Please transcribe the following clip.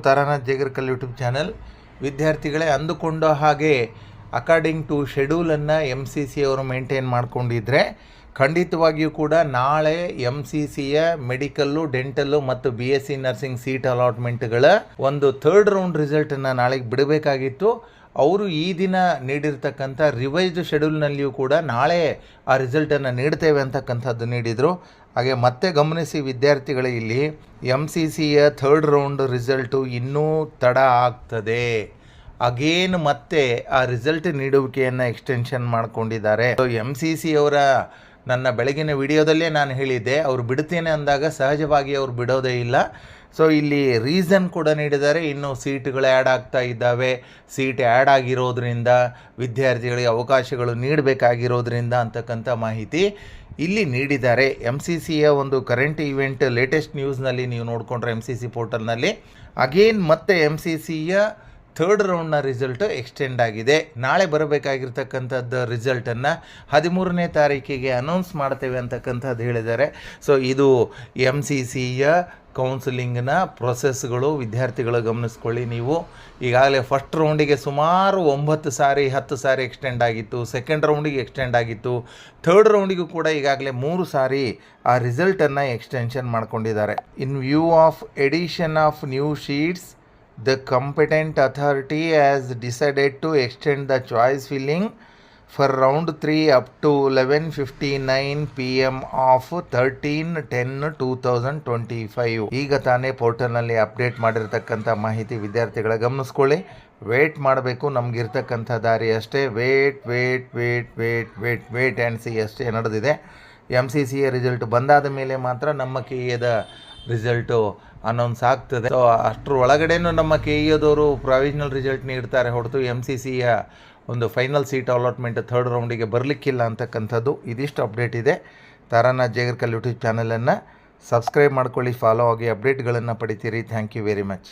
Taranath Jegarkal YouTube channel. ವಿದ್ಯಾರ್ಥಿಗಳೇ, ಅಂದುಕೊಂಡ ಹಾಗೆ ಅಕಾರ್ಡಿಂಗ್ ಟು ಶೆಡ್ಯೂಲನ್ನು MCC ಅವರು ಮೇಂಟೈನ್ ಮಾಡ್ಕೊಂಡಿದ್ರೆ ಖಂಡಿತವಾಗಿಯೂ ಕೂಡ ನಾಳೆ MCCಯ ಮೆಡಿಕಲ್ಲು, ಡೆಂಟಲ್ಲು ಮತ್ತು BSc ನರ್ಸಿಂಗ್ ಸೀಟ್ ಅಲಾಟ್ಮೆಂಟ್ಗಳ ಒಂದು ಥರ್ಡ್ ರೌಂಡ್ ರಿಸಲ್ಟನ್ನು ನಾಳೆಗೆ ಬಿಡಬೇಕಾಗಿತ್ತು. ಅವರು ಈ ದಿನ ನೀಡಿರ್ತಕ್ಕಂಥ ರಿವೈಸ್ಡ್ ಶೆಡ್ಯೂಲ್ನಲ್ಲಿಯೂ ಕೂಡ ನಾಳೆ ಆ ರಿಸಲ್ಟನ್ನು ನೀಡ್ತೇವೆ ಅಂತಕ್ಕಂಥದ್ದು ನೀಡಿದರು. ಹಾಗೆ ಮತ್ತೆ ಗಮನಿಸಿ ವಿದ್ಯಾರ್ಥಿಗಳೇ, ಇಲ್ಲಿ MCCಯ ಥರ್ಡ್ ರೌಂಡ್ ರಿಸಲ್ಟು ಇನ್ನೂ ತಡ ಆಗ್ತದೆ. ಅಗೇನ್ ಮತ್ತೆ ಆ ರಿಸಲ್ಟ್ ನೀಡುವಿಕೆಯನ್ನು ಎಕ್ಸ್ಟೆನ್ಷನ್ ಮಾಡ್ಕೊಂಡಿದ್ದಾರೆ. MCC ಅವರ ನನ್ನ ಬೆಳಗಿನ ವಿಡಿಯೋದಲ್ಲೇ ನಾನು ಹೇಳಿದ್ದೆ, ಅವರು ಬಿಡ್ತೇನೆ ಅಂದಾಗ ಸಹಜವಾಗಿ ಅವರು ಬಿಡೋದೇ ಇಲ್ಲ. ಸೊ ಇಲ್ಲಿ ರೀಸನ್ ಕೂಡ ನೀಡಿದ್ದಾರೆ. ಇನ್ನು ಸೀಟ್ಗಳು ಆ್ಯಡ್ ಆಗ್ತಾ ಇದ್ದಾವೆ, ಸೀಟ್ ಆ್ಯಡ್ ಆಗಿರೋದ್ರಿಂದ ವಿದ್ಯಾರ್ಥಿಗಳಿಗೆ ಅವಕಾಶಗಳು ನೀಡಬೇಕಾಗಿರೋದ್ರಿಂದ ಅಂತಕ್ಕಂಥ ಮಾಹಿತಿ ಇಲ್ಲಿ ನೀಡಿದ್ದಾರೆ. MCCಯ ಒಂದು ಕರೆಂಟ್ ಇವೆಂಟ್ ಲೇಟೆಸ್ಟ್ ನ್ಯೂಸ್ನಲ್ಲಿ ನೀವು ನೋಡಿಕೊಂಡ್ರೆ MCC ಪೋರ್ಟಲ್ನಲ್ಲಿ ಅಗೇನ್ ಮತ್ತೆ MCCಯ ಥರ್ಡ್ ರೌಂಡ್ನ ರಿಸಲ್ಟ್ ಎಕ್ಸ್ಟೆಂಡ್ ಆಗಿದೆ. ನಾಳೆ ಬರಬೇಕಾಗಿರ್ತಕ್ಕಂಥದ್ದು ರಿಸಲ್ಟನ್ನು 13ನೇ ತಾರೀಕಿಗೆ ಅನೌನ್ಸ್ ಮಾಡ್ತೇವೆ ಅಂತಕ್ಕಂಥದ್ದು ಹೇಳಿದ್ದಾರೆ. ಸೊ ಇದು MCCಯ ಕೌನ್ಸಿಲಿಂಗ್ನ ಪ್ರೊಸೆಸ್ಗಳು. ವಿದ್ಯಾರ್ಥಿಗಳು ಗಮನಿಸ್ಕೊಳ್ಳಿ. ನೀವು ಈಗಾಗಲೇ ಫಸ್ಟ್ ರೌಂಡಿಗೆ ಸುಮಾರು 9 ಸಾರಿ 10 ಸಾರಿ ಎಕ್ಸ್ಟೆಂಡ್ ಆಗಿತ್ತು, ಸೆಕೆಂಡ್ ರೌಂಡಿಗೆ ಎಕ್ಸ್ಟೆಂಡ್ ಆಗಿತ್ತು, ಥರ್ಡ್ ರೌಂಡಿಗೂ ಕೂಡ ಈಗಾಗಲೇ 3 ಸಾರಿ ಆ ರಿಸಲ್ಟನ್ನು ಎಕ್ಸ್ಟೆನ್ಷನ್ ಮಾಡ್ಕೊಂಡಿದ್ದಾರೆ. In view of addition of new seats, the competent authority has decided to extend the choice filling for round 3 up to 11:59 PM of 13/10/2025. ಈಗ ತಾನೇ ಪೋರ್ಟಲ್ನಲ್ಲಿ ಅಪ್ಡೇಟ್ ಮಾಡಿರ್ತಕ್ಕಂಥ ಮಾಹಿತಿ. ವಿದ್ಯಾರ್ಥಿಗಳ ಗಮನಿಸ್ಕೊಳ್ಳಿ, ವೇಟ್ ಮಾಡಬೇಕು, ನಮಗಿರ್ತಕ್ಕಂಥ ದಾರಿ ಅಷ್ಟೇ. ವೇಟ್ ಆ್ಯಂಡ್ ಸಿ ಅಷ್ಟೇ ನಡೆದಿದೆ. MCCಯ ರಿಸಲ್ಟ್ ಬಂದಾದ ಮೇಲೆ ಮಾತ್ರ ನಮ್ಮ KEದ ರಿಸಲ್ಟು ಅನೌನ್ಸ್ ಆಗ್ತದೆ. ಸೊ ಅಷ್ಟರ ಒಳಗಡೆನೂ ನಮ್ಮ KEದವರು ಪ್ರಾವಿಷನಲ್ ರಿಸಲ್ಟ್ ನೀಡ್ತಾರೆ ಹೊರತು MCCಯ ಒಂದು ಫೈನಲ್ ಸೀಟ್ ಅಲಾಟ್ಮೆಂಟ್ ಥರ್ಡ್ ರೌಂಡಿಗೆ ಬರಲಿಕ್ಕಿಲ್ಲ ಅಂತಕ್ಕಂಥದ್ದು. ಇದಿಷ್ಟು ಅಪ್ಡೇಟ್ ಇದೆ. ತಾರಾನಾಥ್ ಜೇಗರ್ಕಲ್ ಯೂಟ್ಯೂಬ್ ಚಾನಲನ್ನು ಸಬ್ಸ್ಕ್ರೈಬ್ ಮಾಡ್ಕೊಳ್ಳಿ, ಫಾಲೋ ಆಗಿ ಅಪ್ಡೇಟ್ಗಳನ್ನು ಪಡಿತೀರಿ. Thank you very much.